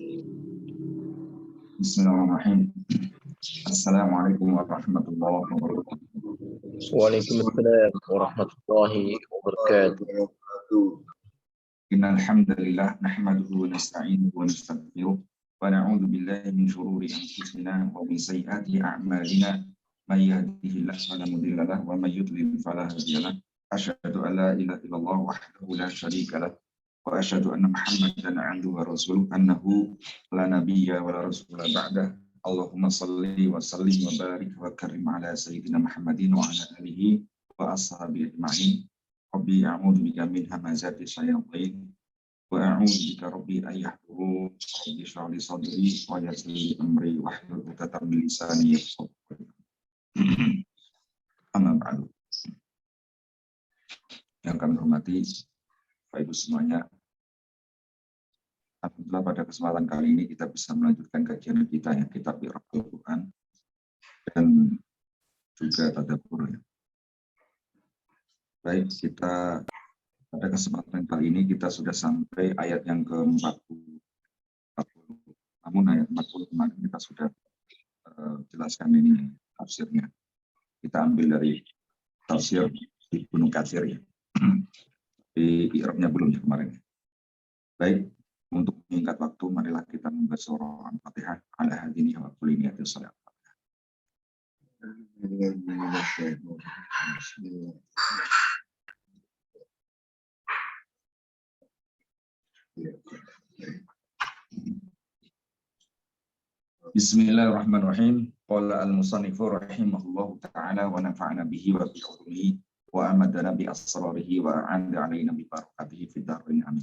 Bismillahirrahmanirrahim. Assalamualaikum warahmatullahi wabarakatuh. Waalaikumsalam warahmatullahi wabarakatuh. Innal hamdalillah nahmaduhu wa nasta'inuhu wa nastaghfiruh wa na'udzu billahi min shururi anfusina wa min sayyiati a'malina may yahdihillahu fala mudilla lahu wa may yudlil fala hadiya lahu. Asyhadu an la ilaha illallah wahdahu la syarika lahu wa asyhadu anna Muhammadan 'abduhu wa rasuluh annahu la nabiyya wa la rasula ba'dah. Allahumma salli wa sallim wa barik wa karim ala sayyidina Muhammadin wa ala alihi wa ashabihi ajma'in. Rabbi a'udzu bika min hamazati syayatin wa a'udzu bika rabbi an yahdurun. Rabbi shrah li sadri wa yassir li amri wahlul 'uqdatam min lisani yafqahu qawli. Amma ba'du. Yang kami hormati Bapak Ibu semuanya, alhamdulillah pada kesempatan kali ini kita bisa melanjutkan kajian kita yang kitab Al-Quran dan juga tadabbur. Baik, kita pada kesempatan kali ini kita sudah sampai ayat yang ke-40. Namun ayat 40 kemarin kita sudah jelaskan ini tafsirnya. Kita ambil dari tafsir Ibnu Katsir ya. Di i'rabnya belum ya kemarin. Baik, untuk meningkat waktu marilah kita membaca surah Al-Fatihah ala hadini wa kulli niyatin shalah. Bismillahirrahmanirrahim. Qala al-musannifu rahimahullahu ta'ala wa nafa'ana bihi wa bi ulumihi wa amadana bi asrarihi wa a'anda 'alaina bi barakatihi fid dharain amin.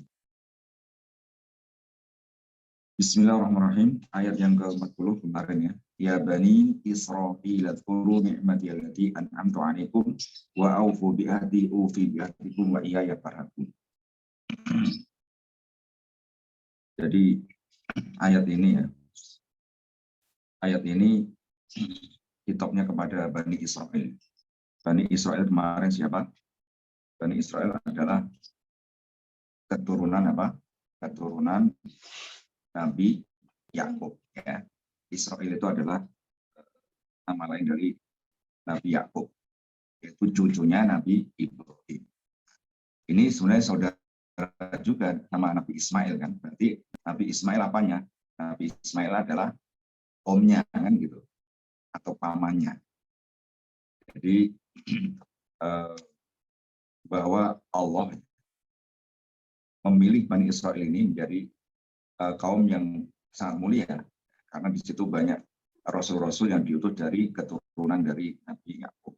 Bismillahirrahmanirrahim. Ayat yang ke-40 kemarin ya. Ya bani Israil adhkuru ni'mati allati an'amtu 'alaikum wa aufu bi ahdi ufi bi ahdikum wa iyaya farhabun. Jadi ayat ini ya. Ayat ini hitopnya kepada Bani Israel. Bani Israel kemarin siapa? Bani Israel adalah keturunan apa? Keturunan Nabi Yakub. Ya. Israel itu adalah nama lain dari Nabi Yakub. Itu cucunya Nabi Ibrahim. Ini sebenarnya saudara juga nama Nabi Ismail kan. Berarti Nabi Ismail apanya? Nabi Ismail adalah omnya kan gitu, atau pamannya. Jadi bahwa Allah memilih Bani Israel ini menjadi kaum yang sangat mulia, karena di situ banyak rasul-rasul yang diutus dari keturunan dari Nabi Yakub.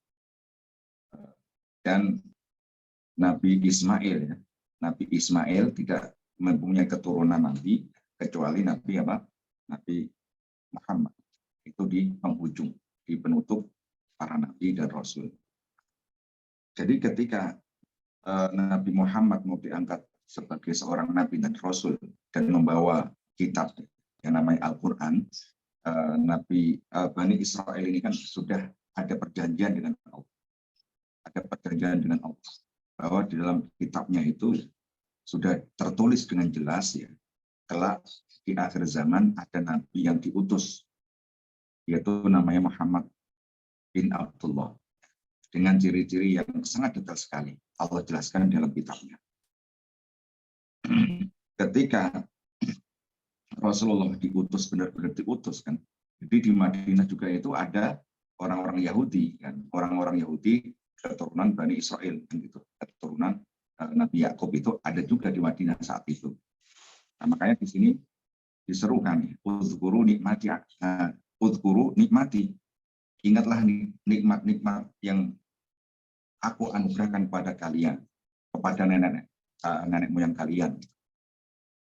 Dan Nabi Ismail, Nabi Ismail tidak mempunyai keturunan Nabi kecuali Nabi apa? Nabi Muhammad. Itu di penghujung, di penutup para nabi dan rasul. Jadi ketika Nabi Muhammad mau diangkat sebagai seorang nabi dan rasul dan membawa kitab yang namanya Al-Quran, Bani Israel ini kan sudah ada perjanjian dengan Allah. Ada perjanjian dengan Allah bahwa di dalam kitabnya itu sudah tertulis dengan jelas ya, kelak di akhir zaman ada nabi yang diutus, yaitu namanya Muhammad bin Abdullah, dengan ciri-ciri yang sangat detail sekali Allah jelaskan dalam kitabnya. Ketika Rasulullah diutus, benar-benar diutus kan, jadi di Madinah juga itu ada orang-orang Yahudi kan, orang-orang Yahudi keturunan Bani Israel kan gitu, keturunan Nabi Yakub itu ada juga di Madinah saat itu. Nah, makanya di sini diserukan, uzkuru nikmati, uzkuru nikmati, ingatlah nikmat-nikmat yang aku anugerahkan kepada kalian, kepada nenek moyang kalian.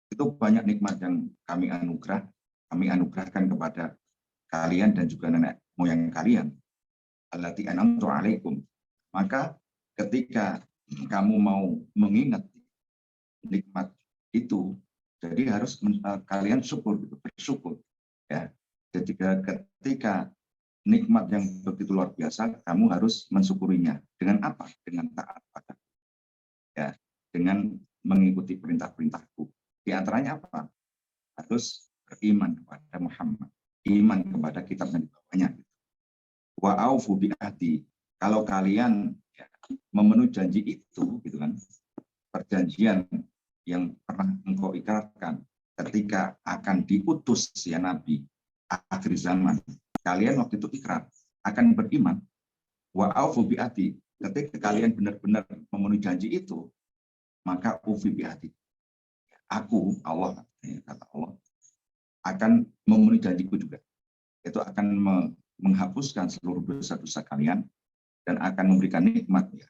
Itu banyak nikmat yang kami anugerahkan kepada kalian dan juga nenek moyang kalian. Allati an'amtu 'alaikum. Maka ketika kamu mau mengingat nikmat itu, jadi harus kalian bersyukur ya. Jadi ketika nikmat yang begitu luar biasa, kamu harus mensyukurinya. Dengan apa? Dengan taat pada dengan mengikuti perintah-perintahku. Di antaranya apa? Harus beriman kepada Muhammad, iman kepada kitab yang dibawanya. Wa aufu bi ahdi, kalau kalian ya, memenuhi janji itu, gitu kan, perjanjian yang pernah engkau ikrarkan ketika akan diutus ya Nabi akhir zaman, kalian waktu itu ikrar akan beriman. Wa aufu bi ahdi, ketika kalian benar-benar memenuhi janji itu, maka ufi bi ahdi, aku Allah, kata Allah, akan memenuhi janjiku juga. Itu akan menghapuskan seluruh dosa-dosa kalian dan akan memberikan nikmat ya,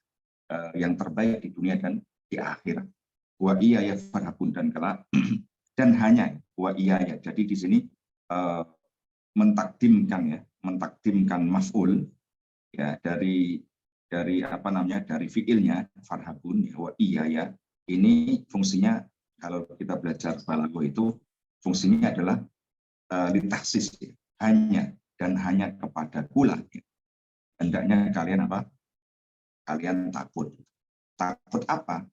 yang terbaik di dunia dan di akhirat. Wa iya ya farhabun, dan kelak dan hanya wa iya ya. Jadi di sini mentakdimkan maf'ul ya dari apa namanya, dari fiilnya farhabun ya, wa iya ya. Ini fungsinya kalau kita belajar balaghah itu fungsinya adalah litahsis ya. Hanya dan hanya kepada kula ya. Hendaknya kalian apa? Kalian takut. Takut apa?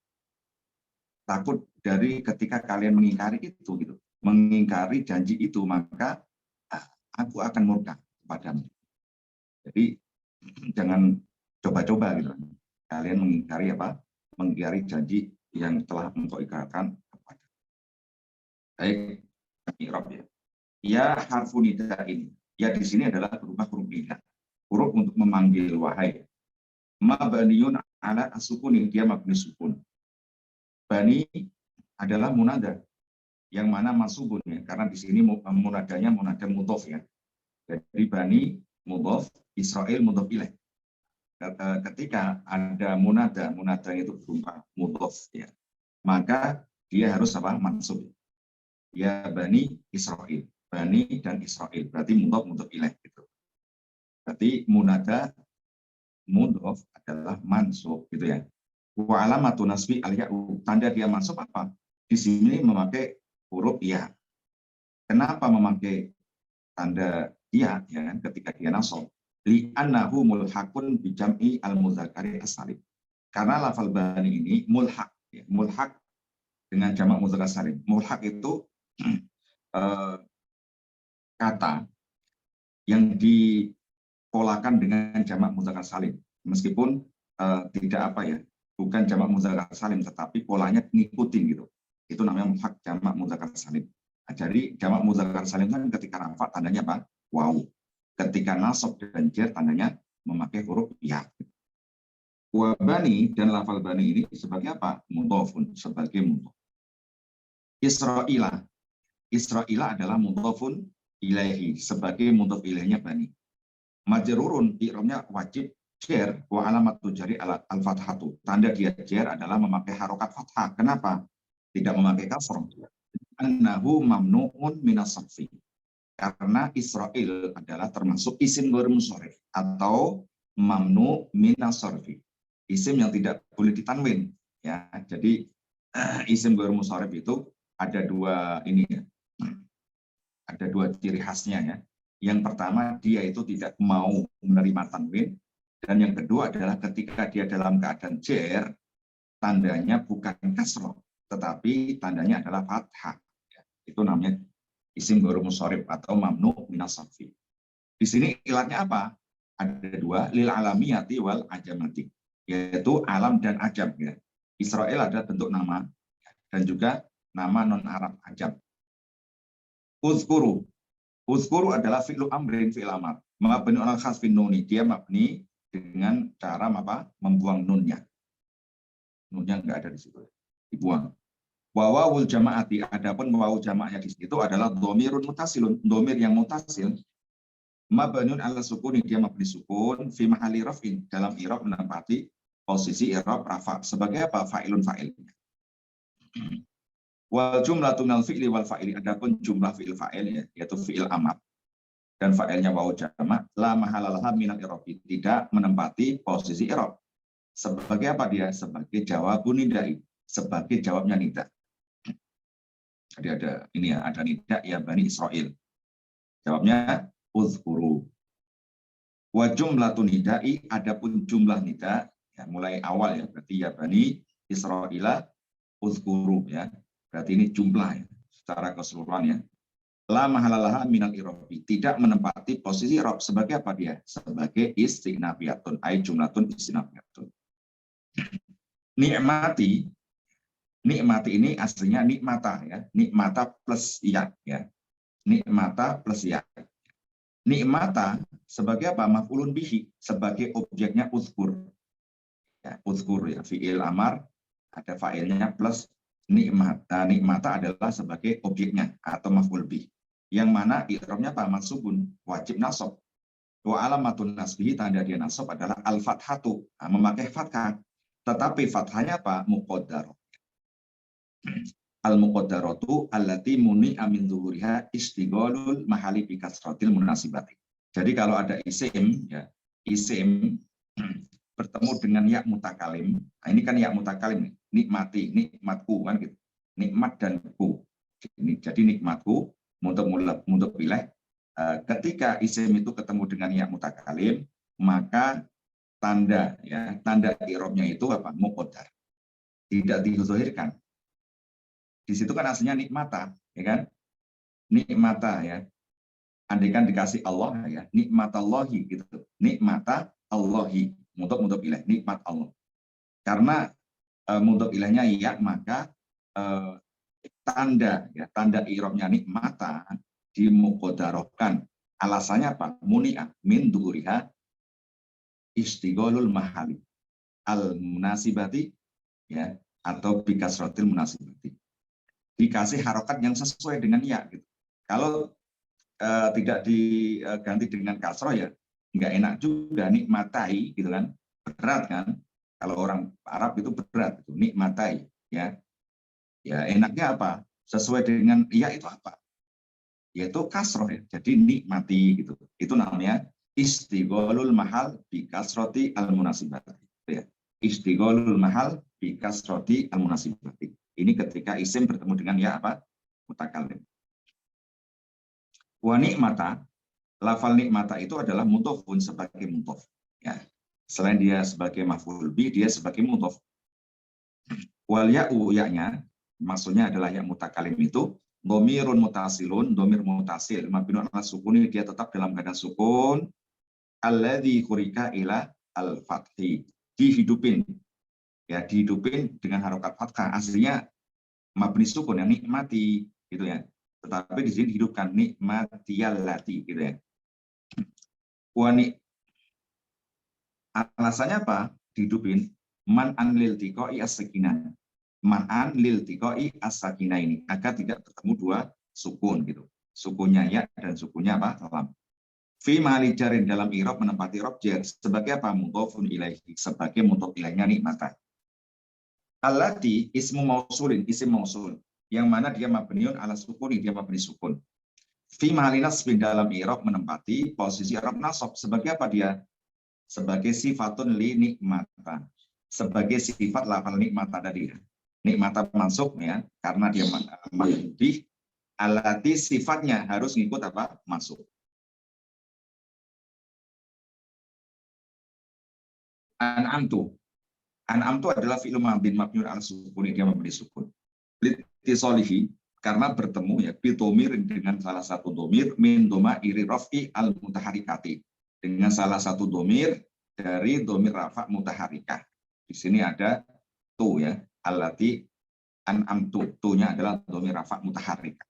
Takut dari ketika kalian mengingkari itu gitu. Mengingkari janji itu, maka aku akan murka kepadamu. Jadi jangan coba-coba gitu. Kalian mengingkari apa? Mengingkari janji yang telah engkau ikrarkan kepada. Baik, i'rab ya. Ya harfu nida ini. Ya di sini adalah berupa huruf nida. Huruf untuk memanggil wahai. Mabniun ala as-sukuni, dia mabni sukun. Bani adalah munada yang mana mansubun ya, karena di sini munadanya munada mudhof ya. Jadi bani mudhof, Israel mudhof ilaih. Ketika ada munada itu berupa mudhof ya, maka dia harus apa? Mansub. Ya bani Israel, bani dan Israel, berarti mudhof ilaih gitu. Berarti munada mudhof adalah mansub gitu ya. Wa alamatun nasbi al-ya'u, tanda dia mansub apa? Di sini memakai huruf ya. Kenapa memakai tanda ya kan ketika dia nasab? Li annahu mulhaqun bi jam'i al-mudzakari as-salim. Karena lafal bani ini mulhaq ya, mulhaq dengan jamak mudzakkar salim. Mulhaq itu kata yang dipolakan dengan jamak mudzakkar salim, meskipun tidak apa ya, bukan jamak mudzakkar salim, tetapi polanya ngikutin gitu. Itu namanya mulhaq jamak mudzakkar salim. Nah, jadi jamak mudzakkar salim kan ketika rafa tandanya apa? Waw. Ketika nasab dan jar tandanya memakai huruf ya. Wa bani, dan lafal bani ini sebagai apa? Mudhofun, sebagai mudhof. Israila. Israila adalah mudhofun ilaihi, sebagai mudhof ilaihnya bani. Majrurun, i'rabnya wajib jar, wa alamatu jari al-fathatu. Tanda dia jar adalah memakai harokat fathah. Kenapa? Tidak memakai kasrah. Annahu mamnu'un minas sarfi. Karena Israel adalah termasuk isim ghair munsharif atau mamnu minas sarfi. Isim yang tidak boleh ditanwin ya. Jadi isim ghair munsharif itu ada dua ini ya. Ada dua ciri khasnya ya. Yang pertama, dia itu tidak mau menerima tanwin, dan yang kedua adalah ketika dia dalam keadaan jar, tandanya bukan kasrah, tetapi tandanya adalah fathah. Itu namanya isim ghair munsharif atau mamnu minas sarfi. Di sini ilatnya apa? Ada dua, lil alamiyati wal ajamati, yaitu alam dan ajam ya. Israel ada bentuk nama dan juga nama non Arab ajam. Uzkuru. Uzkuru adalah fi'lu amrin, fi'il amar. Mabni al khasfin nuni, dia mabni dengan cara apa? Membuang nunnya. Nunnya enggak ada di situ. Dibuang. Wawul jamaati, adapun wawu jamaahnya di situ adalah dhamirun mutasilun, dhamir yang mutasil. Mabniun ala sukuni, dia mabni sukun fi mahalli raf'in, dalam i'rab menempati posisi i'rab rafa. Sebagai apa? Fa'ilun fa'il. Wal jumlatu minal fi'li wal fa'ili, adapun jumlah fi'il fa'il ya, yaitu fi'il amar dan fa'ilnya wawu jamak, la mahalalah minal i'rabi, tidak menempati posisi i'rab. Sebagai apa dia? Sebagai jawabun nidai, sebagai jawabnya nida. Jadi ada ini ya, ada nida ya bani Israel. Jawabnya uzkuru. Wa jumlatun nidai, adapun jumlah nida ya, mulai awal ya, berarti ya bani Israila uzkuru ya. Berarti ini jumlah ya, secara keseluruhan ya. La mahalalaha minal irobi, tidak menempati posisi rob sebagai apa dia? Sebagai istinafiyatun, ay jumlatun istinafiyatun. Nikmati, nikmati ini aslinya nikmata ya, nikmata plus ya, nikmata plus ya. Nikmata sebagai apa? Maf'ulun bihi, sebagai objeknya uzkur. Ya, uzkur ya, fi'il amar ada fa'ilnya plus nikmata. Nikmata adalah sebagai objeknya atau maf'ul bih. Yang mana i'rabnya apa? Mansubun, wajib nasab. Wa alamatun nasbihi, tanda dia nasab adalah al-fathatu, memakai fathah. Tetapi fathahnya apa? Muqaddarah. Al-muqaddaratu allati muni'a min zuhuriha istighalul mahali bi kasratil munasibati. Jadi kalau ada isim ya, isim bertemu dengan ya mutakalim. Nah, ini kan ya mutakalim, nikmati, nikmatku kan gitu. Nikmat dan ku. Jadi nikmatku untuk pilih ketika isim itu ketemu dengan ya mutakalim, maka tanda i'rabnya itu apa? Muqaddar. Tidak dizahirkan. Di situ kan aslinya nikmata, ya kan? Nikmata ya. Andaikan dikasih Allah ya, nikmatallahi gitu. Nikmata Allahi, untuk ilah, nikmat Allah. Karena untuk ilahnya ya, maka tanda i'rabnya nikmata dimuqaddarahkan. Alasannya apa? Muni'a min duhuriha istighalul mahali al munasibati ya, atau bikasratil munasibati. Dikasih harokat yang sesuai dengan ya gitu. Kalau tidak diganti dengan kasroh ya nggak enak juga, nikmatai gitu kan, berat kan, kalau orang Arab itu berat itu nikmatai ya enaknya apa, sesuai dengan ya itu apa, yaitu kasroh ya, jadi nikmati gitu. Itu namanya istighalul mahal bi kasroti al munasibati ya. Istighalul mahal bi kasroti al munasibati, ini ketika isim bertemu dengan ya apa, mutakalim. Wa nikmata, lafal nikmata itu adalah mutofun sebagai mutof. Ya. Selain dia sebagai maf'ul bih, dia sebagai mutof. Wal ya'u, ya-nya, maksudnya adalah yang mutakalim itu, domirun mutasilun, domir mutasil, mabniun ala sukuni, dia tetap dalam keadaan sukun, alladzi khurika ila al-fathi, dihidupin. Ya, dihidupin dengan harokat fathah, aslinya mabni sukun, yang nikmati, gitu ya. Tetapi di sini dihidupkan nikmatiyallati gitu ya. Wani, alasannya apa? Dihidupin man'an lil tiqai as-sakinah. Man'an lil tiqai as-sakinah, ini agar tidak bertemu dua sukun gitu. Sukunnya ya dan sukunnya apa? Lam. Fi mahali jarin, dalam i'rab menempati i'rab jar sebagai apa? Mudhofun ilaihi, sebagai mudhof ilaihnya nikmatan. Allati ismu mausulin, isim mausul, yang mana dia mabniun ala sukun, dia mabni sukun. Fi mahali nasbin, dalam i'rab menempati posisi i'rab nasab sebagai apa dia? Sebagai sifatun li nikmata, sebagai sifat lafal nikmata tadi. Nikmata mansub ya, karena dia mabni, alati sifatnya harus ngikut apa? Masuk. An'amtu, an'amtu adalah fi'il madin mabniun ala sukun, dia mabni sukun. Litisolihi, karena bertemu ya bidomir, dengan salah satu domir min doma iri rofi al mutaharikati, dengan salah satu domir dari domir rafa mutaharikah. Di sini ada tu ya, allati an'amtu, tu-nya adalah domir rafa mutaharikah.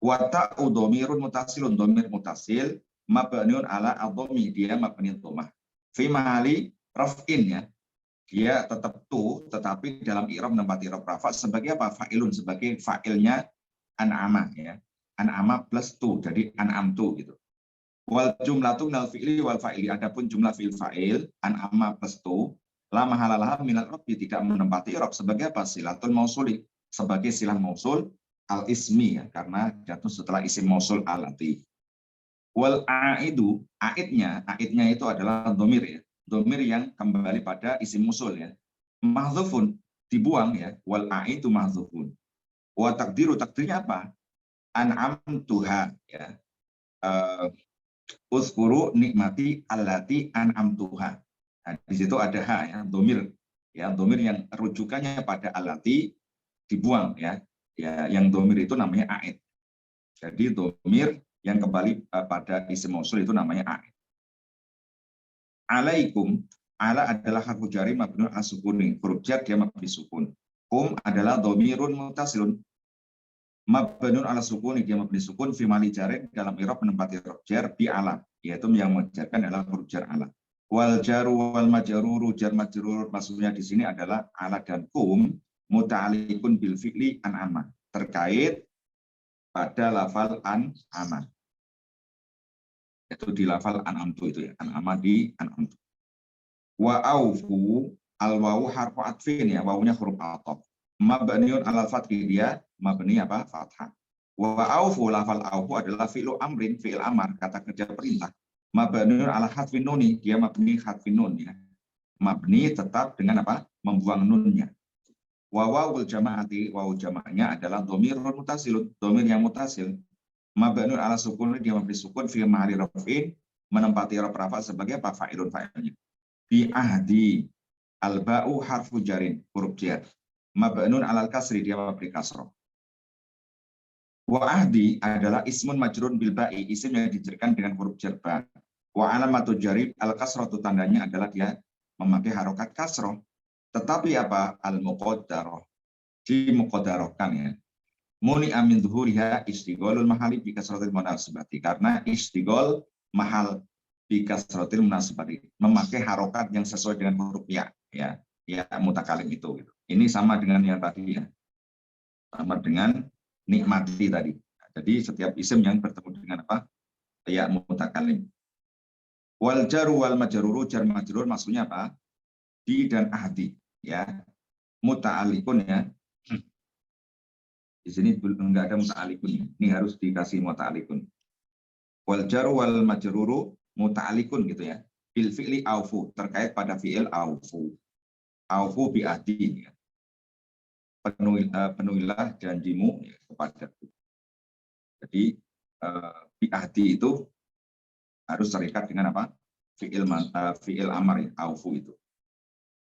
Wa ta'u domirun mutasilun, domir mutasil mabniun ala adhomi, dia mabni dhamah. Fi mahali raf'in ya, dia tetap tu, tetapi dalam i'rab menempati i'rab rafa sebagai apa? Fa'ilun, sebagai fa'ilnya an'ama ya. An'ama plus tu, jadi an'amtu gitu. Wal jumlatu minal fi'li wal fa'ili, adapun jumlah fi'il fa'il an'ama plus tu la mahalalah minal i'rab, tidak menempati i'rab sebagai apa? Silatul mausuli, sebagai silah mausul al ismi ya, karena jatuh setelah isim mausul alati. Wal aidu, aidnya itu adalah domir ya, domir yang kembali pada isim musul ya. Mahdzufun, dibuang ya, wal aidu mahdzufun. Wa takdiru, takdirnya apa? An'amtuha ya. Uzkuru nikmati allati an'amtuha. Nah, di situ ada ha ya, domir ya, domir yang rujukannya pada allati dibuang ya. Ya, yang domir itu namanya aid. Jadi domir yang kembali pada isim mausul itu namanya a'id. Alaikum, ala adalah harfu jari mabniun ala sukuni, huruf jar dia mabni sukun. Kum adalah domirun mutasilun, mabniun ala sukuni dia mabni sukun, fi mali jarin dalam i'rab menempati huruf jar bi ala, yaitu yang menjarkan adalah huruf jar ala. Wal jaru wal majruru, jar majrur maksudnya di sini adalah ala dan kum muta'alliqun bil fi'li an'ama, terkait pada lafal an'ama. Itu di lafal an'amtu itu ya, an'ama di an'amtu. Wa aufu, al wawu harfu atfin ya, wawunya huruf ataf. Mabniun alal fathi, dia mabni apa? Fathah. Wa aufu, lafal aufu adalah fi'lu amrin, fi'il amar, kata kerja perintah. Mabniun ala hadfin nuni, dia mabni hadfin nun ya. Mabni tetap dengan apa? Membuang nunnya. Wa wawul jama'ati, wawu jama'nya adalah domirun mutasilun, domir yang mutasil. Mabniun ala sukun, dia mabni sukun fi ma'ali raf'in, menempati raf rafa sebagai apa? Fa'ilun, fa'ilnya. Bi ahdi, al-ba'u harfu jarin, huruf jar. Mabniun alal kasri, dia mabni kasroh. Wa ahdi adalah ismun majrun bil ba'i, isim yang dijerkan dengan huruf jar ba. Wa alamatu jari al kasroh, itu tandanya adalah dia memakai harokat kasroh. Tetapi apa? Al-muqaddaroh, dimuqaddarohkan ya. Muni amin zuhuriha istigholul mahali bi kasratil munasibati, karena istigol mahal bi kasratil munasibati, memakai harokat yang sesuai dengan huruf ya mutakalim itu gitu. Ini sama dengan yang tadi ya, sama dengan nikmati tadi. Jadi setiap isim yang bertemu dengan apa? Ya mutakalim. Wal jaru wal majruru, jar majrur maksudnya apa? Di dan ahdi ya, muta'alliqun ya. Di sini enggak ada muta'alliqun, ini harus dikasih muta'alliqun. Wal jaru wal majruru muta'alliqun gitu ya, bil fi'li aufu, terkait pada fi'il aufu. Aufu bi ahdi ya. Penuhilah janjimu ya, kepadaku. Jadi bi ahdi itu harus terikat dengan apa? Fi'il amar ya, aufu itu.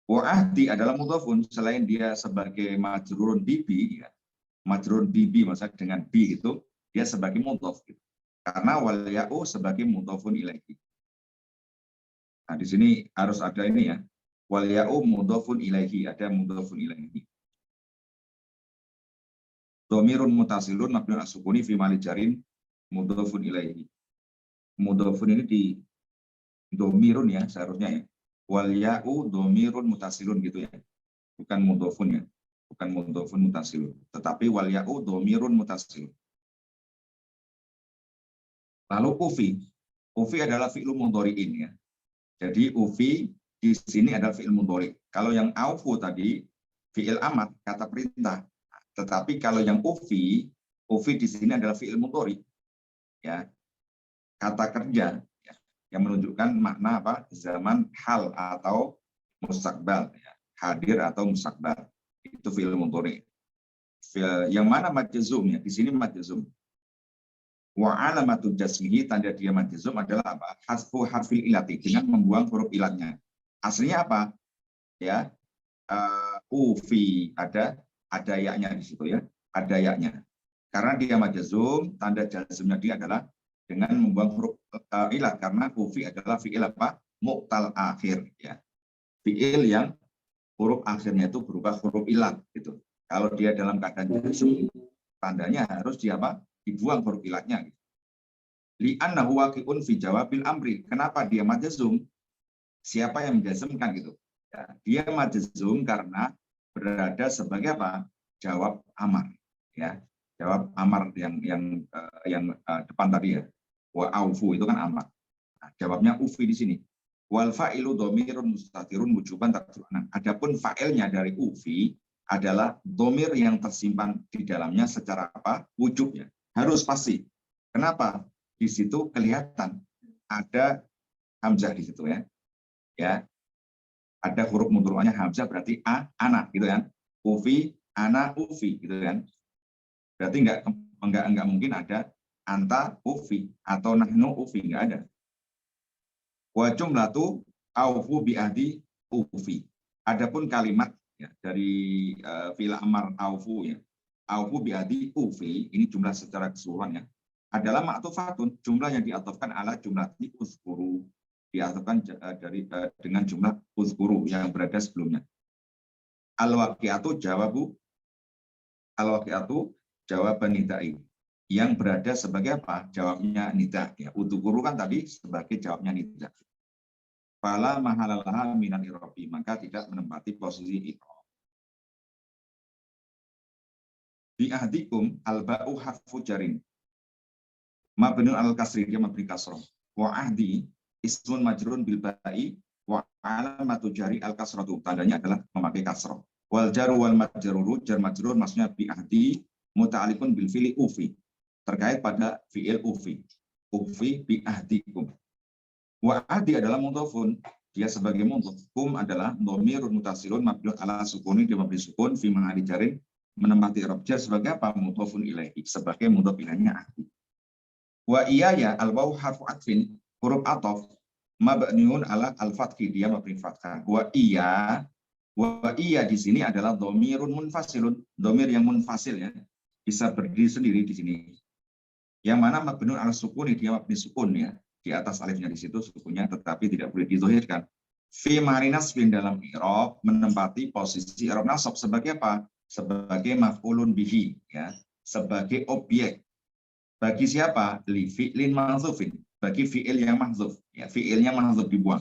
Wa ahdi adalah mudhafun, selain dia sebagai majrurun bibi ya, majrurun bibi maksudnya dengan bi itu, dia sebagai mudhaf gitu. Karena wal ya'u sebagai mudhafun ilaihi. Nah, di sini harus ada ini ya. Wal ya'u mudhafun ilaihi, ada mudhafun ilaihi. Dhamirun mutasilun mabniun as-sukuni fi mali jarin mudhafun ilaihi. Mudhafun ini di dhamirun ya seharusnya ya. Wal ya'u dhamirun mutasilun gitu ya. Bukan mudhafun ya. Bukan mudhafun mutasilun, tetapi wal ya'u dhamirun mutasilun. Lalu ufi adalah fi'lu mudhari'in ya. Jadi ufi di sini adalah fi'il mudhari'. Kalau yang aufu tadi fi'il amar, kata perintah. Tetapi kalau yang ufi di sini adalah fi'il mudhari'. Ya. Kata kerja ya, yang menunjukkan makna apa? Zaman hal atau mustaqbal ya. Hadir atau mustaqbal. Itu fi'il mudhari'. Yang mana majzum ya? Di sini majzum. Wa alamatul jasmihi, tanda dia majzum adalah apa? Hasfu harfil ilati, dengan membuang huruf ilatnya. Aslinya apa? Ya, ufi, ada yaknya di situ ya, ada yaknya. Karena dia majzum, tanda jazmnya dia adalah dengan membuang huruf ilat, karena ufi adalah fi'il apa? Mu'tal akhir ya. Fi'il yang huruf akhirnya itu berubah huruf ilat gitu. Kalau dia dalam keadaan jazm, tandanya harus dia apa? Dibuang huruf ilatnya. Li'annahu waqi'un fi jawabil amri. Kenapa dia majzum? Siapa yang menjazmkan gitu? Ya, dia majzum karena berada sebagai apa? Jawab amar. Ya, jawab amar yang depan tadi ya. Wa aufu itu kan amar. Nah, jawabnya ufi di sini. Wal fa'ilu dhamirun mustatirun wujuban takdirunan. Adapun fa'ilnya dari ufi adalah dhamir yang tersimpan di dalamnya secara apa? Wujubnya. Harus pasti. Kenapa? Di situ kelihatan ada hamzah di situ ya. Ya. Ada huruf mudhari'nya hamzah, berarti ana gitu kan. Ufi, ana, ufi gitu kan. Berarti enggak mungkin ada anta ufi atau nahnu ufi, enggak ada. Wa jumlatu aufu bi ahdi ufi. Adapun kalimat ya, dari fi'il amar aufu ya. Aufu bi ahdi ufi, ini jumlah secara keseluruhan ya. adalah ma'tufatun, jumlah yang diatofkan ala jumlah uzkuru, diatofkan dengan jumlah uzkuru yang berada sebelumnya. Al-waqi'atu jawaban nidai, yang berada sebagai apa? Jawabnya nida. Ya, uzkuru kan tadi sebagai jawabnya nida. Fala mahalalaha minal irobi, maka tidak menempati posisi irob. Bi ahdikum al-ba'u harfu jarin. Mabniun al-kasri, dia memberi kasroh. Wa ahdi ismun majrun bil ba'i wa alamatu jari al-kasratu. Tandanya adalah memakai kasroh. Wal jaru wal majruru, jar majrur maksudnya bi ahdi muta'alliqun bil fi'li ufi. Terkait pada fi'il ufi. Ufi bi ahdikum. Wa ahdi adalah mudhofun. Dia sebagai mudhof. Kum adalah dhamirun mutasilun mabniun ala sukuni, dia memberi sukun fi mahalli jarin, menempati i'rab jar sebagai apa? Mudhofun ilaihi, sebagai mudhof ilaihnya ahdi. Wa iyaya al-wawu harfu atfin, huruf ataf mabniun ala al-fathi, dia memberi fathah. Wa iya di sini adalah dhamirun munfasilun, dhamir yang munfasil ya, bisa berdiri sendiri di sini. Yang mana mabniun ala sukuni, dia mabni sukun ya, di atas alifnya di situ sukunnya, tetapi tidak boleh dizahirkan. Fi ma'ri nasbin, dalam i'rab menempati posisi i'rab nasab sebagai apa? Sebagai maf'ulun bihi ya, sebagai objek. Bagi siapa? Li fi'lin mahdzufin, bagi fi'il yang mahdzuf ya, fi'ilnya mahdzuf dibuang.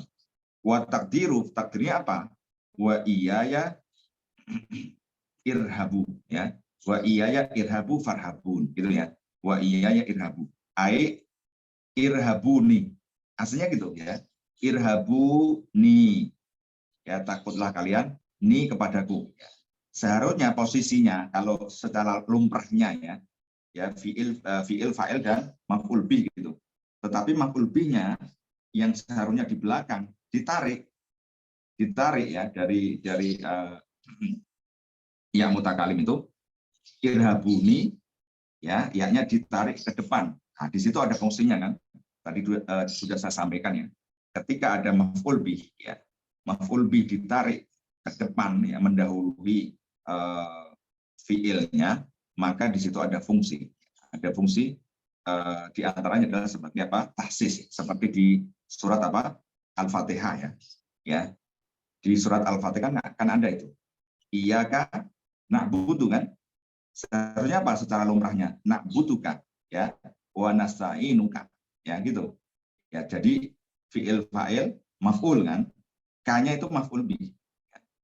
Wa takdirnya apa? Wa iyaya irhabu ya, wa iyaya irhabu farhabun gitu ya. Wa iyaya irhabu ai irhabuni, aslinya gitu ya, irhabuni ya, takutlah kalian ni kepadaku ya. Seharusnya posisinya kalau secara lumrahnya ya fi'il, fa'il dan maf'ul bih gitu. Tetapi maf'ul bihnya yang seharusnya di belakang ditarik ya dari yang mutakalim itu irhabuni ya, yaknya ditarik ke depan. Nah, di situ ada fungsinya kan. Tadi sudah saya sampaikan ya. Ketika ada maf'ul bih ya, maf'ul bih ditarik ke depan ya, mendahului fi'ilnya, maka di situ ada fungsi. Ada fungsi di antaranya adalah sebagai apa? Tahsis, seperti di surat apa? Al-Fatihah ya. Ya. Di surat Al-Fatihah kan ada itu. Iyyaka na'budu kan? Seharusnya apa secara lumrahnya? Na'buduka ya, wa nasta'inuka ya gitu. Ya, jadi fi'il fa'il maf'ul kan? K-nya itu maf'ul bih.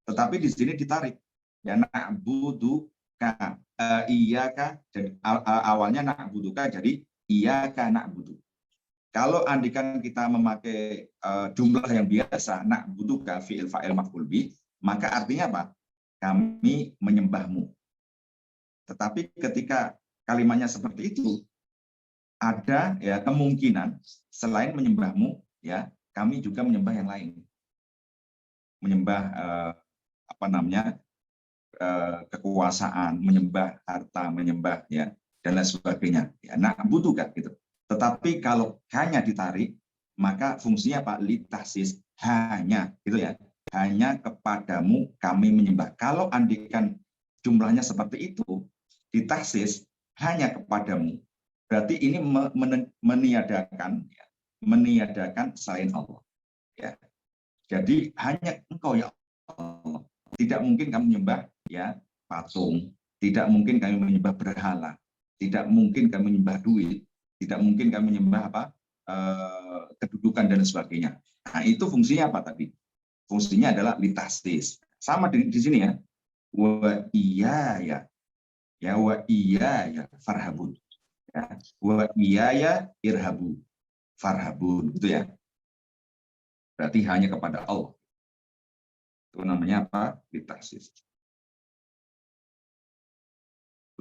Tetapi di sini ditarik. Ya, na'buduka, iyyaka, jadi awalnya na'buduka jadi iyyaka na'budu. Kalau andikan kita memakai jumlah yang biasa, na'buduka fi'il fa'il maf'ul bih, maka artinya apa? Kami menyembahmu. Tetapi ketika kalimatnya seperti itu, ada ya kemungkinan selain menyembahmu ya, kami juga menyembah yang lain. Menyembah kekuasaan, menyembah harta, menyembah ya dan lain sebagainya. Ya, na'buduka gitu. Tetapi kalau hanya ditarik, maka fungsinya apa? Litahsis, hanya gitu ya. Hanya kepadamu kami menyembah. Kalau andikan jumlahnya seperti itu, ditahsis hanya kepadamu. Berarti ini meniadakan ya, meniadakan selain Allah. Ya. Jadi hanya engkau ya Allah. Tidak mungkin kami menyembah ya patung, tidak mungkin kami menyembah berhala, tidak mungkin kami menyembah duit, tidak mungkin kami menyembah apa kedudukan dan sebagainya. Nah, itu fungsinya apa tadi? Fungsinya adalah litastis. Sama di sini ya. Wa iya ya, wa iya ya farhabun. Ya, wa iya ya irhabu farhabun gitu ya. Berarti hanya kepada Allah. Itu namanya apa? Litastis.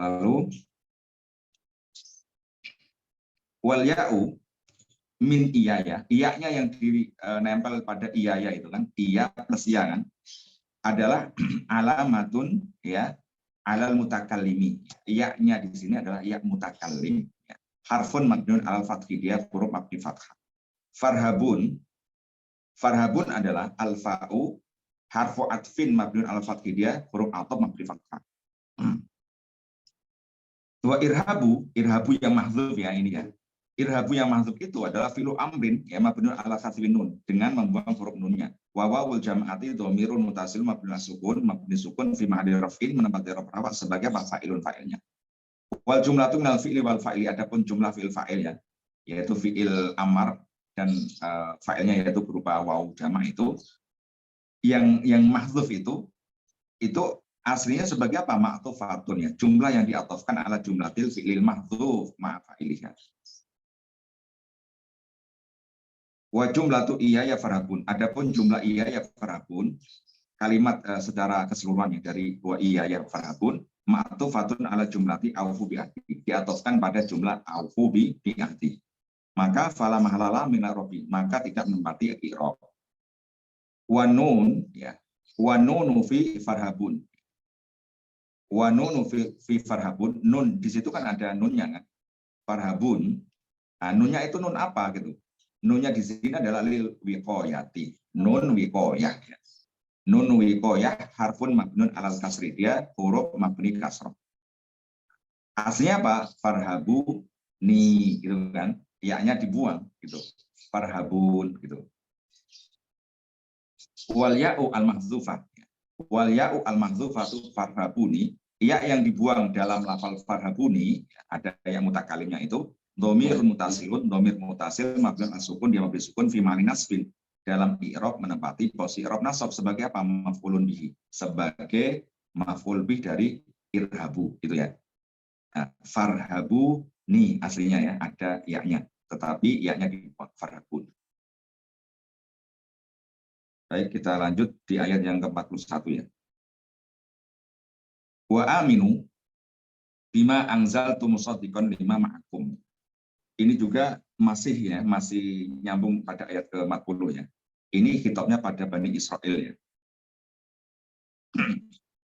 Lalu wal ya'u min iyaya, iyanya yang nempel pada iyaya itu kan, iya plus iya kan, adalah alamatun ya alal mutakallimi. Iyanya di sini adalah iya mutakallim. Ya. Harfun mabniun alal fathi, dia huruf mabni fathah. Farhabun adalah alfa'u harfu atfin mabniun alal fathi, dia huruf ataf mabni fathah. Wa irhabu yang mahdzuf ya ini ya. Irhabu yang mahdzuf itu adalah fi'lu amrin ya mabniun ala hasbin nun dengan membuang huruf nunnya. Wa wawul jam'ati dhamirun mutasil mabniun mabni sukun fi mahalli raf'in menempati rafa sebagai fa'ilun fa'ilnya. Wal jumlatu minal fi'li wal fa'ili, adapun jumlah fi'il fa'il ya, yaitu fi'il amar dan fa'ilnya yaitu berupa waw jamak itu yang mahdzuf itu aslinya sebagai apa? Ma'tufatun ya, jumlah yang diatofkan ala jumlatil fi'lil mahdzuf ma'a fa'iliha. Wa jumlatu iya ya farhabun. Adapun jumlah iya ya farhabun, kalimat secara keseluruhannya dari wa iya ya farhabun, ma'tufatun ala jumlati aufu bi'ahdi, diatofkan pada jumlah aufu bi'ahdi. Maka fala mahalala minarobi, maka tidak menempati i'rab. Wa nun ya, wa nunu fi farhabun. Wa nunu fi farhabun, nun di situ kan ada nunnya kan. Farhabun. Nah, nunnya itu nun apa gitu? Nunnya di sini adalah lil wiqayati. Nun wiqayah. Nun wiqayah harfun mabnun alal kasri, dia huruf mabni kasrah. Aslinya apa? Farhabu ni gitu kan. Ya-nya dibuang gitu. Farhabun gitu. Wal ya'u al mahdzufah. Wal ya'u al mahdzufatu farhabuni, ya yang dibuang dalam lafal farhabuni, ada yang mutakalimnya itu domir mutasilun, domir mutasil mabniun as-sukun, dia mabni sukun fi ma'ni nasbin, dalam i'rab menempati posisi i'rab nasab sebagai apa? Maf'ulun bihi, sebagai maf'ul bih dari irhabu gitu ya. Nah, farhabu ni aslinya ya ada ya-nya, tetapi ya-nya dibuang farhabun. Baik, kita lanjut di ayat yang ke-41 ya. Wa aminu bima anzaltu musaddiqan lima ma'akum. Ini juga masih nyambung pada ayat ke-40 ya. Ini khitabnya pada Bani Israel ya.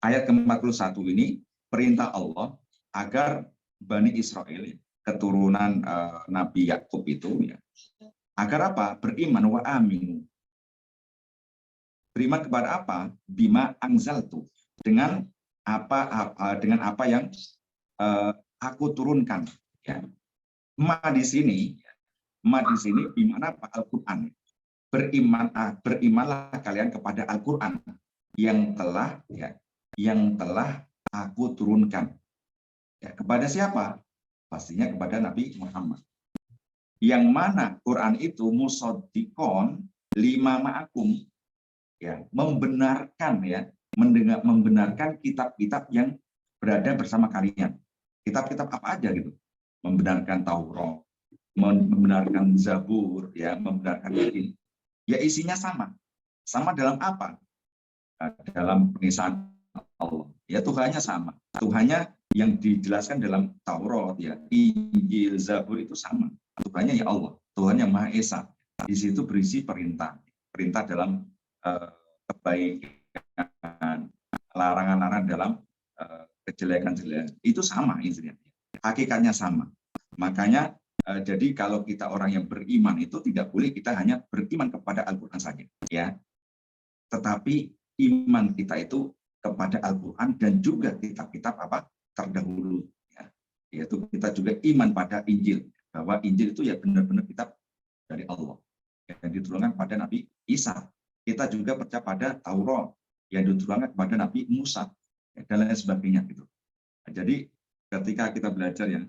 Ayat ke-41 ini perintah Allah agar Bani Israel, keturunan Nabi Yakub itu ya, agar apa? Beriman wa aminu. Beriman kepada apa? Bima anzaltu, dengan apa yang aku turunkan ya. Ma di sini gimana apa? Al-Qur'an. Berimanlah kalian kepada Al-Qur'an yang telah aku turunkan. Ya, kepada siapa? Pastinya kepada Nabi Muhammad. Yang mana Quran itu musaddiqon lima ma'akum, ya, membenarkan kitab-kitab yang berada bersama kalian. Kitab-kitab apa aja gitu? Membenarkan Taurat, membenarkan Zabur, ya, membenarkan Injil. Ya isinya sama. Sama dalam apa? Dalam penisaan Allah. Ya Tuhannya sama. Tuhannya yang dijelaskan dalam Taurat, ya, Injil, Zabur itu sama. Tuhannya ya Allah, Tuhan yang Maha Esa. Di situ berisi perintah dalam kebaikan, larangan-larangan dalam kejelekan-jelekan. Itu sama intinya. Hakikatnya sama. Makanya jadi kalau kita orang yang beriman itu tidak boleh kita hanya beriman kepada Al-Qur'an saja, ya. Tetapi iman kita itu kepada Al-Qur'an dan juga kitab-kitab apa? Terdahulu, ya. Yaitu kita juga iman pada Injil, bahwa Injil itu ya benar-benar kitab dari Allah yang diturunkan pada Nabi Isa. Kita juga percaya pada Taurat yang diturunkan kepada Nabi Musa, ya, dan lain sebagainya gitu. Jadi ketika kita belajar ya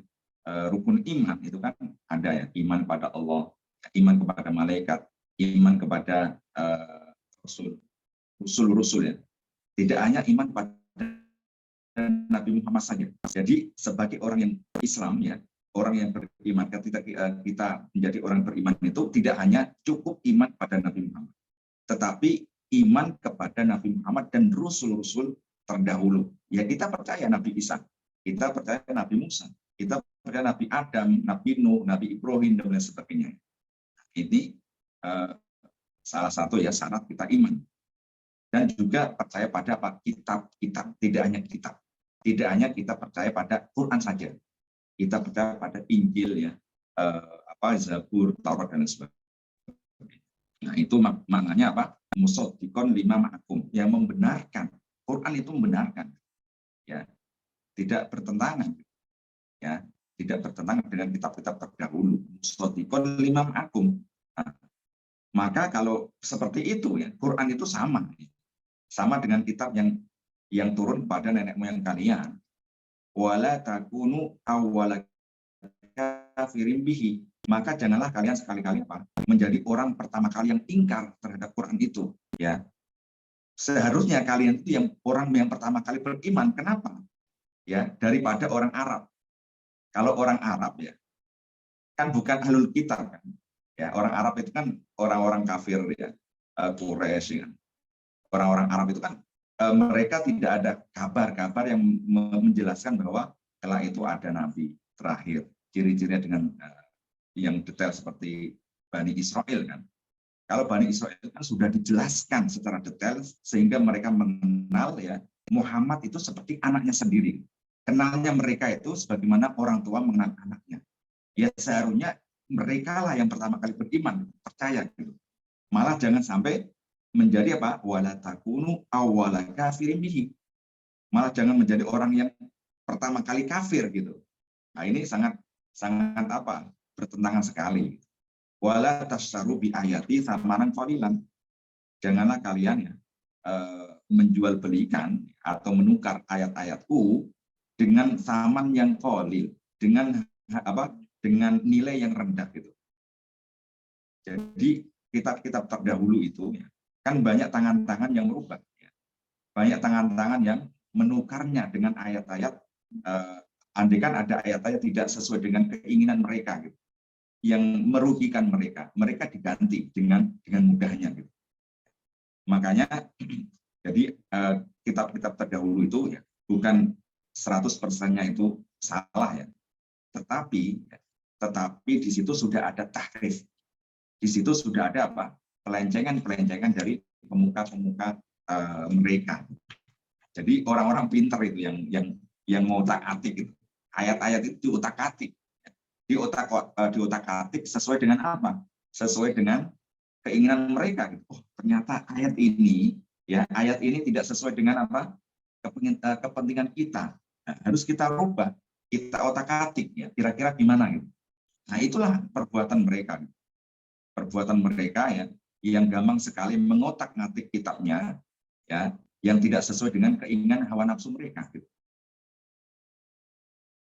rukun iman itu kan ada ya, iman pada Allah, iman kepada malaikat, iman kepada rasul ya. Tidak hanya iman pada Nabi Muhammad saja. Jadi sebagai orang yang Islam ya, orang yang beriman, ketika kita menjadi orang beriman itu tidak hanya cukup iman pada Nabi Muhammad, tetapi iman kepada Nabi Muhammad dan rasul-rasul terdahulu. Ya kita percaya Nabi Isa, kita percaya Nabi Musa, kita percaya Nabi Adam, Nabi Nuh, Nabi Ibrahim dan lain sebagainya. Ini salah satu ya syarat kita iman. Dan juga percaya pada apa? Kitab-kitab, tidak hanya kitab. Tidak hanya kita percaya pada Quran saja. Kita percaya pada Injil ya, Zabur, Taurat dan sebagainya. Nah, itu maknanya apa? Musaddiqon lima ma'akum, yang membenarkan. Quran itu membenarkan. Ya. Tidak bertentangan. ya, tidak bertentangan dengan kitab-kitab terdahulu. Musaddiqan lima ma'akum. Nah, maka kalau seperti itu ya, Quran itu sama dengan kitab yang turun pada nenek moyang kalian. Wala takunu awwala kafirin bihi. Maka janganlah kalian sekali-kali menjadi orang pertama kali yang ingkar terhadap Quran itu, ya. Seharusnya kalian itu orang yang pertama kali beriman. Kenapa? Ya, daripada orang Arab. Kalau orang Arab ya, kan bukan ahlul kitab kan. Ya, orang Arab itu kan orang-orang kafir ya, Quraisy ya. Orang-orang Arab itu kan mereka tidak ada kabar-kabar yang menjelaskan bahwa kelak itu ada nabi terakhir. Ciri-cirinya dengan yang detail seperti Bani Israel kan. Kalau Bani Israel kan sudah dijelaskan secara detail sehingga mereka mengenal ya Muhammad itu seperti anaknya sendiri. Kenalnya mereka itu sebagaimana orang tua mengenal anaknya. Ya seharusnya mereka lah yang pertama kali beriman, percaya gitu. Malah jangan sampai menjadi apa? Wala takunu awwala kafirin bihi. Malah jangan menjadi orang yang pertama kali kafir gitu. Nah, ini sangat apa? Bertentangan sekali. Wala tasyaru bi ayati samanan qalilan. Janganlah kalian ya menjual belikan atau menukar ayat-ayatku dengan saman yang qalil, dengan apa? Dengan nilai yang rendah gitu. Jadi kitab-kitab terdahulu itu ya, kan banyak tangan-tangan yang merubah, ya. Banyak tangan-tangan yang menukarnya dengan ayat-ayat. Andai kan ada ayat-ayat tidak sesuai dengan keinginan mereka gitu, yang merugikan mereka diganti dengan mudahnya gitu. Makanya jadi kitab-kitab terdahulu itu ya bukan 100%-nya itu salah ya, tetapi di situ sudah ada tahrif, di situ sudah ada apa, pelencengan dari pemuka-pemuka mereka. Jadi orang-orang pintar itu yang ngotak-atik itu ayat-ayat itu diotak-atik. Diotak-atik sesuai dengan apa? Sesuai dengan keinginan mereka. Oh, ternyata ayat ini tidak sesuai dengan apa? Kepentingan kita. Nah, harus kita rubah, kita otak-atik ya. Kira-kira gimana gitu. Nah, itulah perbuatan mereka. Perbuatan mereka ya yang gampang sekali mengotak-ngatik kitabnya ya, yang tidak sesuai dengan keinginan hawa nafsu mereka gitu.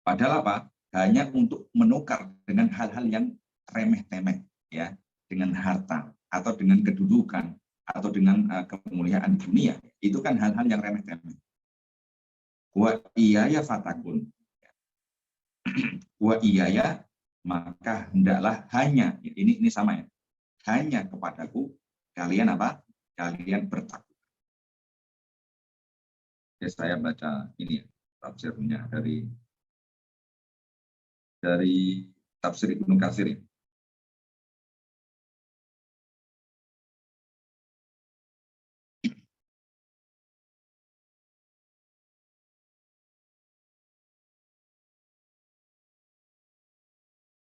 Padahal apa? Hanya untuk menukar dengan hal-hal yang remeh-temeh ya, dengan harta atau dengan kedudukan atau dengan kemuliaan dunia. Itu kan hal-hal yang remeh-temeh. Wa iyaya fatakun. Wa iyaya, maka hendaklah hanya, ini sama ya, hanya kepadaku kalian apa? Kalian bertakwa. Ya, saya baca ini ya, tafsirnya dari tafsir Ibnu Katsir.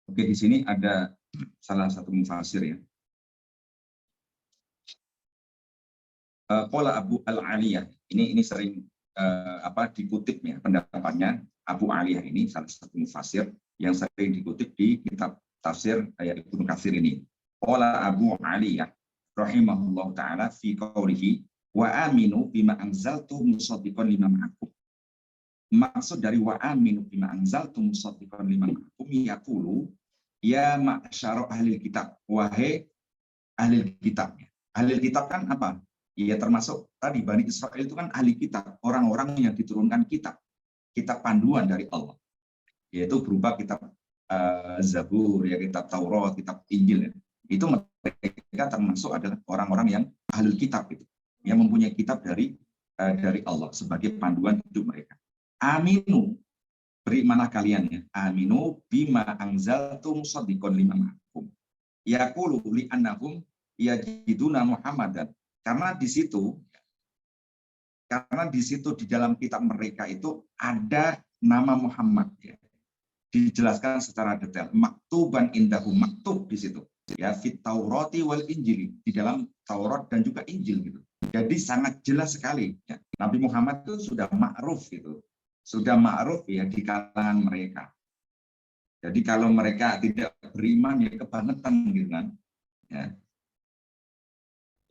Oke, di sini ada salah satu mufasir ya. Qala Abu Al-Aliyah. Ini sering dikutip ya pendapatnya Abu Aliyah ini salah satu mufasir yang sering dikutip di kitab tafsir Ibnu Katsir ini. Qala Abu Aliyah rahimahullah taala fi qaulihi wa aminu bima anzaltu musaddiqan lima ma'akum. Maksud dari wa aminu bima anzaltu musaddiqan lima ma'akum yaqulu ya ma'syara ahli kitab, wahai ahli kitab. Ahli kitab kan apa? Ya termasuk tadi Bani Israel itu kan ahli kitab, orang-orang yang diturunkan kitab panduan dari Allah, yaitu berupa kitab Zabur, ya, kitab Taurat, kitab Injil. Ya. Itu mereka termasuk adalah orang-orang yang ahli kitab itu, yang mempunyai kitab dari Allah sebagai panduan hidup mereka. Aminu, berimanlah kalian ya. Aminu bima anzaltum musaddiqan lima ma'akum. Yaqulu li annahum yajiduna Muhammadan. Karena di situ di dalam kitab mereka itu ada nama Muhammad ya. Dijelaskan secara detail. Maktuban indahu, maktub di situ. Ya, fit Taurati wal Injili, di dalam Taurat dan juga Injil gitu. Jadi sangat jelas sekali ya. Nabi Muhammad itu sudah ma'ruf gitu. Sudah ma'ruf ya di kalangan mereka. Jadi kalau mereka tidak beriman ya kebangetan gitu kan. Ya.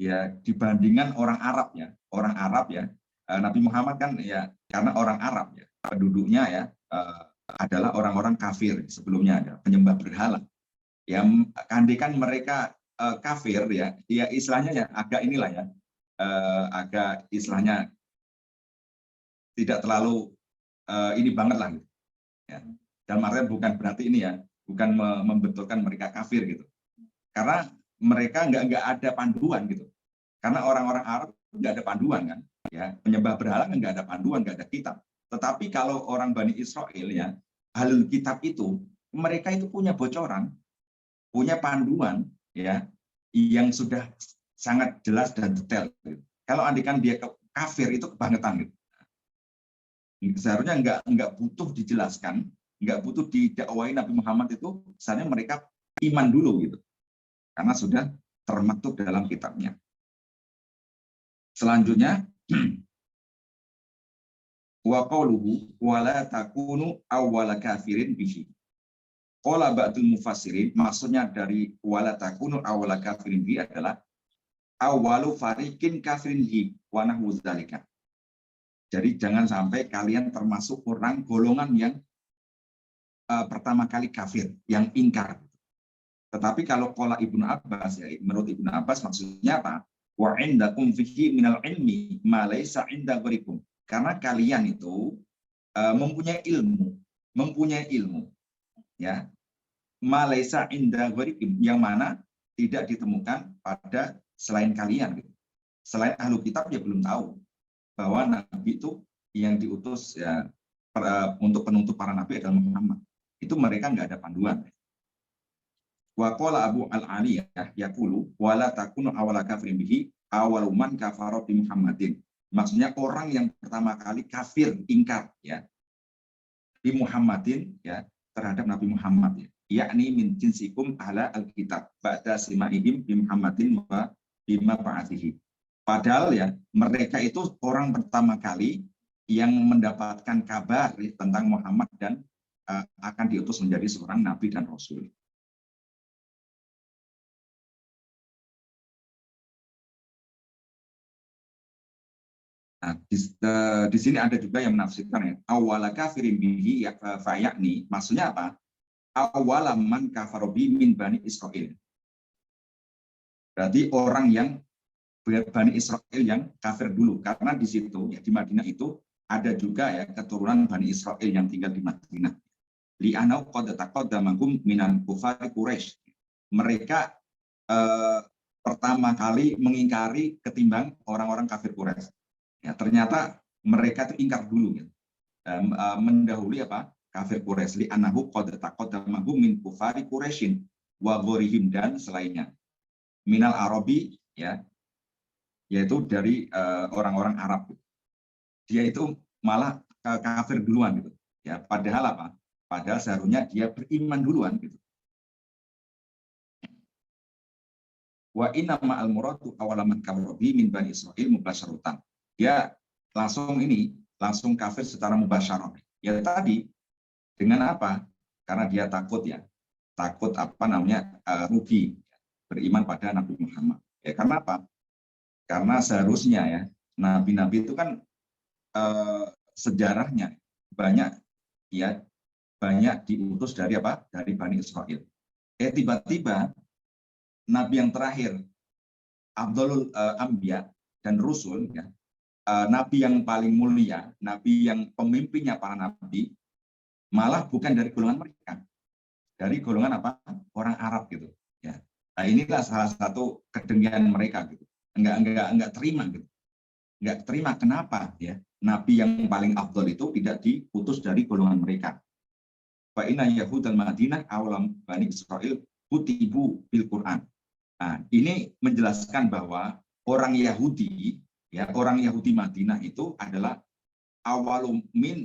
Ya dibandingkan orang Arab ya. Orang Arab ya. Nabi Muhammad kan ya karena orang Arab ya. Penduduknya ya adalah orang-orang kafir sebelumnya ada penyembah berhala. Ya kandikan mereka kafir ya. Ya istilahnya ya agak inilah ya. Agak istilahnya tidak terlalu ini banget lah gitu. Ya. Dan artinya bukan berarti ini ya, bukan membetulkan mereka kafir gitu. Karena mereka nggak ada panduan gitu. Karena orang-orang Arab nggak ada panduan kan, ya penyembah berhala nggak ada panduan, nggak ada kitab. Tetapi kalau orang Bani Israel ya, ahlul kitab itu mereka itu punya bocoran, punya panduan ya yang sudah sangat jelas dan detail. Gitu. Kalau andikan dia kafir itu kebangetan gitu. Seharusnya nggak butuh dijelaskan, nggak butuh didakwai Nabi Muhammad itu, seharusnya mereka iman dulu gitu, karena sudah termaktub dalam kitabnya. Selanjutnya, wa qauluhu wa la takunu awwala kafirin bihi. Qala ba'dul mufassirin, maksudnya dari wa la takunu awwala kafirin bihi adalah awwalu fariqin kafirin bihi wa nahwu dzalika. Jadi jangan sampai kalian termasuk orang golongan yang pertama kali kafir, yang ingkar. Tetapi kalau qala Ibnu Abbas, ya, menurut Ibnu Abbas maksudnya apa? Wa indakum fihi minal ilmi ma laysa inda ghairikum. Karena kalian itu mempunyai ilmu, ya. Ma laysa inda ghairikum, yang mana tidak ditemukan pada selain kalian gitu. Selain ahlu kitab ya belum tahu bahwa Nabi itu yang diutus ya untuk penuntut para nabi adalah Muhammad. Itu mereka nggak ada panduan. Wa qala Abu Al-Aliyah yaqulu wa la takunu awwala kafirin bihi awwalu man kafara bi Muhammadin. Maksudnya orang yang pertama kali kafir ingkar ya bi Muhammadin ya terhadap Nabi Muhammad ya. Yakni min jinsikum ala al-kitab ba'da simaihim bi Muhammadin wa bima ba'athihi. Padahal ya mereka itu orang pertama kali yang mendapatkan kabar tentang Muhammad dan akan diutus menjadi seorang nabi dan rasul. Nah, di sini ada juga yang menafsirkan ya awwala kafirin bihi fayakni, maksudnya apa? Awwala man kafarobi min bani Israel. Berarti orang yang Bani Israel yang kafir dulu, karena di situ ya di Madinah itu ada juga ya keturunan Bani Israel yang tinggal di Madinah. Li'anau qad taqaddamahum minan kufari Quraisy. Mereka pertama kali mengingkari ketimbang orang-orang kafir Quraisy. Ya, ternyata mereka itu ingkar dulu ya. Mendahului apa? Kafir Quraisy. Li'annahu qad taqaddamahum min kufari Quraisyin wa ghairihim, dan selainnya. Minal Arabi ya, yaitu dari orang-orang Arab. Dia itu malah kafir duluan gitu. Ya, padahal apa? Padahal seharusnya dia beriman duluan gitu. Wa inna ma'al muradu awalaman kawarobi min bani Israel mubasyaratan. Dia langsung kafir secara mubasyarah. Ya tadi dengan apa? Karena dia takut ya. Takut apa namanya? Rugi beriman pada Nabi Muhammad. Ya karena apa? Karena seharusnya ya nabi-nabi itu kan sejarahnya banyak diutus dari apa? Dari Bani Israel. Tiba-tiba nabi yang terakhir Abdul Anbiya dan Rusul ya, nabi yang paling mulia, nabi yang pemimpinnya para nabi, malah bukan dari golongan mereka, dari golongan apa? Orang Arab gitu ya. Nah, inilah salah satu kedengkian mereka gitu. Enggak terima gitu. Enggak terima kenapa ya nabi yang paling afdal itu tidak diutus dari golongan mereka. Fa inna Yahud al-Madinah awalam Bani Israel kutibu bil Quran. Nah, ini menjelaskan bahwa orang Yahudi Madinah itu adalah awalumin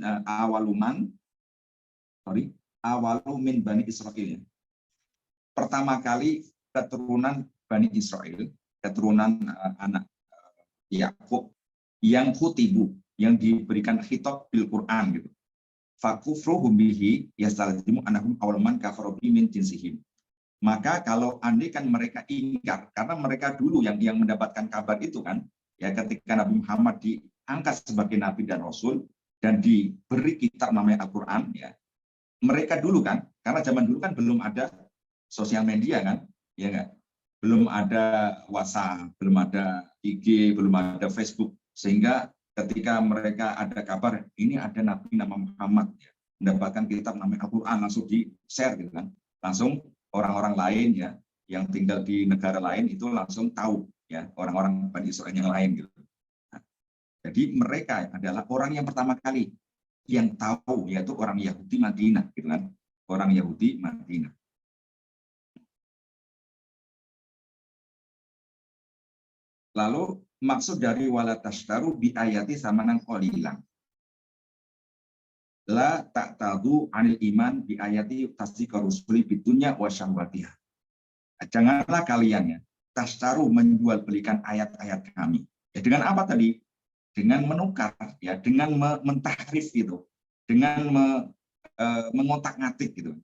Bani Israel. Pertama kali keturunan Bani Israel, keturunan anak Yakub yang kutibu, yang diberikan khitab bil Quran gitu. fakufruhum bihi yastalzimu annahum awlaman kafaru min jinsihim. Maka kalau andai kan mereka ingkar, karena mereka dulu yang mendapatkan kabar itu kan, ya ketika Nabi Muhammad diangkat sebagai nabi dan rasul dan diberi kitab namanya Al-Qur'an, ya. Mereka dulu kan, karena zaman dulu kan belum ada sosial media kan, ya enggak? Belum ada WhatsApp, belum ada IG, belum ada Facebook, sehingga ketika mereka ada kabar ini ada nabi nama Muhammad, ya, mendapatkan kitab namanya Al-Qur'an, langsung di-share gitu kan. Langsung orang-orang lain ya yang tinggal di negara lain itu langsung tahu ya, orang-orang Bani Israil yang lain gitu. Nah, jadi mereka adalah orang yang pertama kali yang tahu, yaitu orang Yahudi Madinah gitu kan. Orang Yahudi Madinah. Lalu maksud dari wala tashtaru bi ayati samanan qalilan. La ta'tadu 'anil iman bi ayati tasdiqa rusuli bidunya wa syahwatiha. Janganlah kalian ya tashtaru menjual belikan ayat-ayat kami. Ya dengan apa tadi? Dengan menukar ya, dengan mentahrif gitu. Dengan mengotak-ngatik gitu.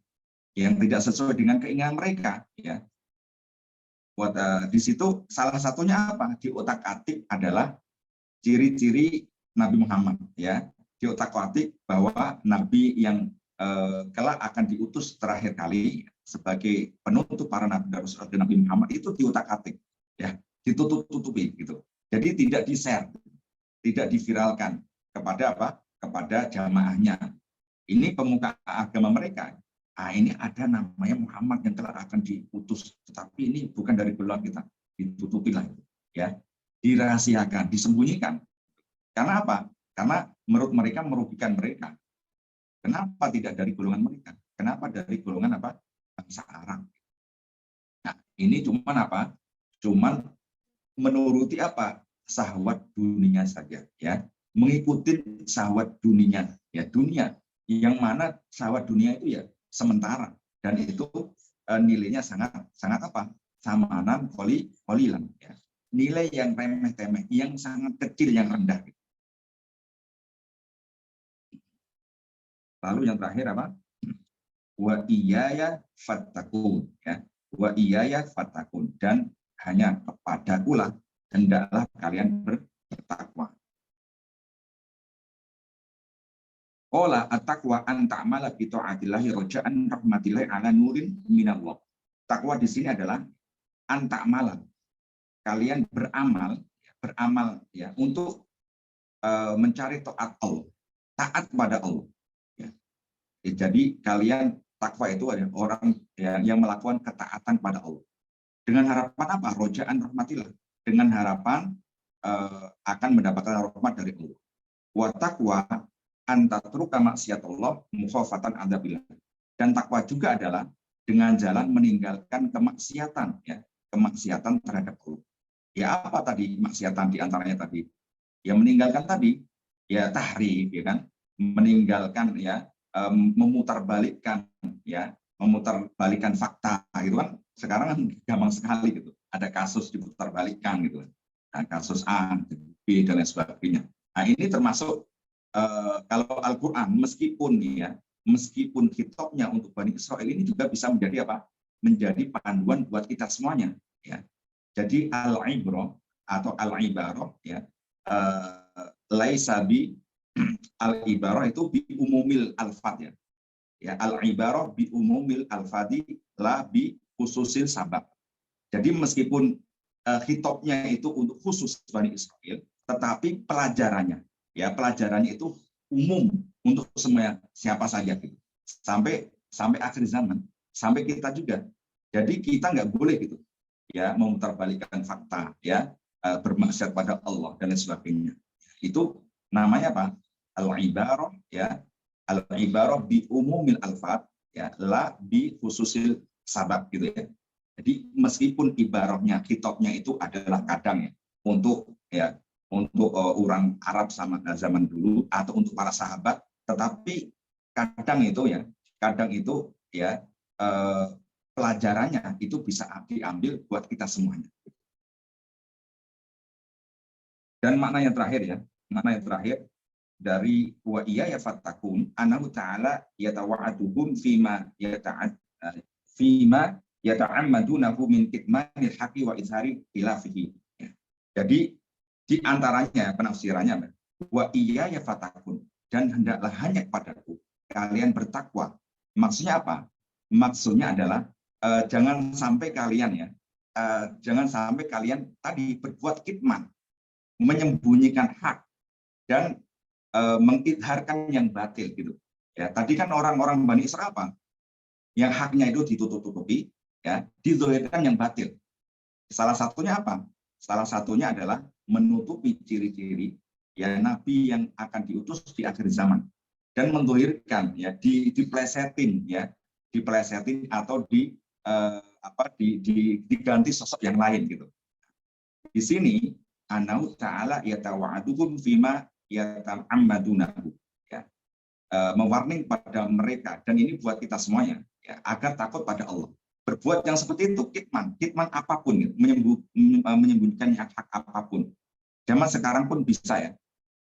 Yang tidak sesuai dengan keinginan mereka ya. Di situ salah satunya apa? Di otak-atik adalah ciri-ciri Nabi Muhammad ya. Di otak-atik bahwa Nabi yang kelak akan diutus terakhir kali sebagai penutup para nabi dan rasul Nabi Muhammad itu di otak-atik ya, ditutup-tutupi gitu. Jadi tidak di-share, tidak diviralkan kepada apa? Kepada jamaahnya. Ini pemuka agama mereka. Ini ada namanya Muhammad yang telah akan diutus, tetapi ini bukan dari golongan kita, ditutupi lah, ya, dirahasiakan, disembunyikan. Karena apa? Karena menurut mereka merugikan mereka. Kenapa tidak dari golongan mereka? Kenapa dari golongan apa? Bangsa Arab. Nah, ini cuman apa? Cuman menuruti apa? Syahwat dunia saja, ya, mengikuti syahwat dunia, ya, dunia yang mana syahwat dunia itu ya sementara dan itu nilainya sangat apa? Samanan qalilan ya. Nilai yang remeh-temeh, yang sangat kecil, yang rendah. Lalu yang terakhir apa? Wa iyaya fattakun ya. Wa iyaya fattakun, dan hanya kepadakulah hendaklah kalian bertakwa. Qala at-taqwa an ta'mala bi ta'atillahi raja'an rahmatillahi ala nurin minallah. Takwa di sini adalah an ta'mala. Kalian beramal ya untuk mencari taat Allah. Taat kepada Allah. Ya. Jadi kalian takwa itu adalah orang yang melakukan ketaatan pada Allah. Dengan harapan apa? Raja'an rahmatillah. Dengan harapan akan mendapatkan rahmat dari Allah. Wa taqwa antatruka maksiatullah mukhafatan adzabillah. Dan takwa juga adalah dengan jalan meninggalkan kemaksiatan ya, kemaksiatan terhadap Allah. Ya apa tadi maksiatan di antaranya tadi? Ya meninggalkan tadi ya tahrif ya kan, meninggalkan ya memutarbalikkan ya, memutarbalikkan fakta gitu kan. Sekarang kan gampang sekali gitu. Ada kasus diputarbalikkan gitu. Nah, kasus A, B dan lain sebagainya. Nah, ini termasuk kalau Al-Quran meskipun kitabnya untuk Bani Israil ini juga bisa menjadi apa? Menjadi panduan buat kita semuanya. Ya. Jadi al-ibrah atau al-ibarah ya, laisa bi al-ibarah itu bi umumil al-fad ya. Ya, al-ibarah bi umumil al-fadi la bi khususil sabab. Jadi meskipun kitabnya itu untuk khusus Bani Israil, tetapi pelajarannya itu umum untuk semua siapa saja gitu. Sampai akhir zaman, sampai kita juga. Jadi kita nggak boleh gitu ya memutarbalikkan fakta ya, bermaksiat pada Allah dan lain sebagainya. Itu namanya apa? Al-ibarah ya, al-ibarah bi umumil alfat ya, la bi khususil sabab gitu ya. Jadi meskipun ibarahnya, kitabnya itu adalah kadang ya untuk orang Arab zaman dulu atau untuk para sahabat, tetapi kadang itu ya pelajarannya itu bisa diambil buat kita semuanya. Dan makna yang terakhir dari wa iya ya fatakun anahu ta'ala yatawa'aduhum fima yata'ammadunahu min kitmanil haqi wa izhari khilafihi. Jadi di antaranya penafsirannya wa iya ya fatakun, dan hendaklah hanya kepadaku kalian bertakwa. Maksudnya apa? Maksudnya adalah jangan sampai kalian tadi berbuat kitman, menyembunyikan hak dan mengidharkan yang batil gitu. Ya, tadi kan orang-orang Bani Israil apa? Yang haknya itu ditutup-tutupi, ya, dizahirkan yang batil. Salah satunya apa? Salah satunya adalah menutupi ciri-ciri ya nabi yang akan diutus di akhir zaman dan menzahirkan ya diplesetin atau diganti sosok yang lain gitu. Di sini anau ta'ala yatawa'aduhum fima yata'ammadunahu, ya, mewarning pada mereka, dan ini buat kita semuanya ya, agar takut pada Allah. Berbuat yang seperti itu kitman apapun gitu, menyembunyikan hak apapun. Zaman sekarang pun bisa ya.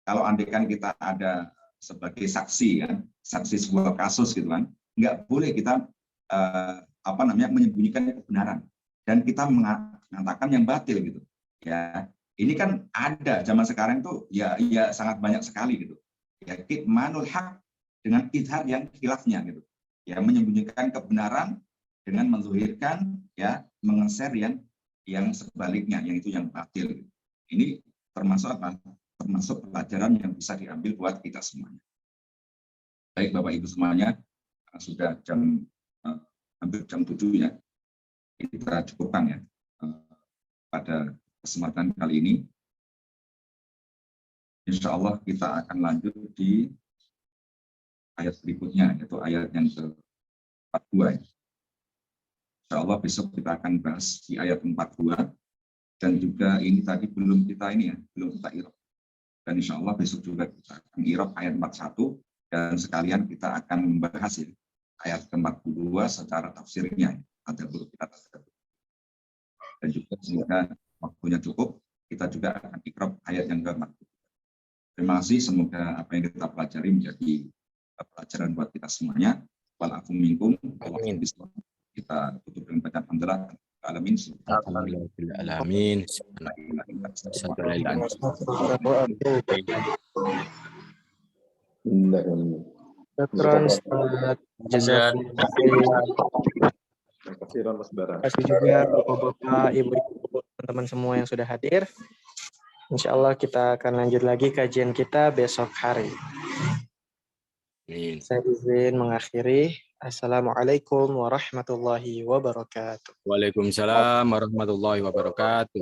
Kalau andaikan kita ada sebagai saksi ya, saksi sebuah kasus gitu kan, nggak boleh kita menyembunyikan kebenaran dan kita mengatakan yang batil gitu. Ya, ini kan ada zaman sekarang itu ya sangat banyak sekali gitu. Ya, kitmanul haq dengan izhar yang khilafnya gitu. Ya, menyembunyikan kebenaran dengan menzuhirkan ya mengeser yang sebaliknya, yang itu yang batil. Ini termasuk apa? Termasuk pelajaran yang bisa diambil buat kita semuanya. Baik Bapak Ibu semuanya, sudah hampir jam 7 ya. Kita cukupkan ya pada kesempatan kali ini. Insya Allah kita akan lanjut di ayat berikutnya, yaitu ayat yang ke-42. Insya Allah besok kita akan bahas di ayat 42, dan juga ini tadi belum kita irob. Dan insya Allah besok juga kita akan irob ayat 41, dan sekalian kita akan membahas ya, ayat ke-42 secara tafsirnya. Ada perlu kita tafsir. Dan juga semoga waktunya cukup, kita juga akan irob ayat yang ke-42. Terima kasih, semoga apa yang kita pelajari menjadi pelajaran buat kita semuanya. Walakum minkum, kita tutup dengan bacaan alhamdulillah alamin. Alamin. Terima kasih juga Bapak-bapak, Ibu-ibu, teman-teman semua yang sudah hadir. Insya Allah kita akan lanjut lagi kajian kita besok hari. Amin. Saya izin mengakhiri. Assalamualaikum warahmatullahi wabarakatuh. Waalaikumsalam warahmatullahi wabarakatuh.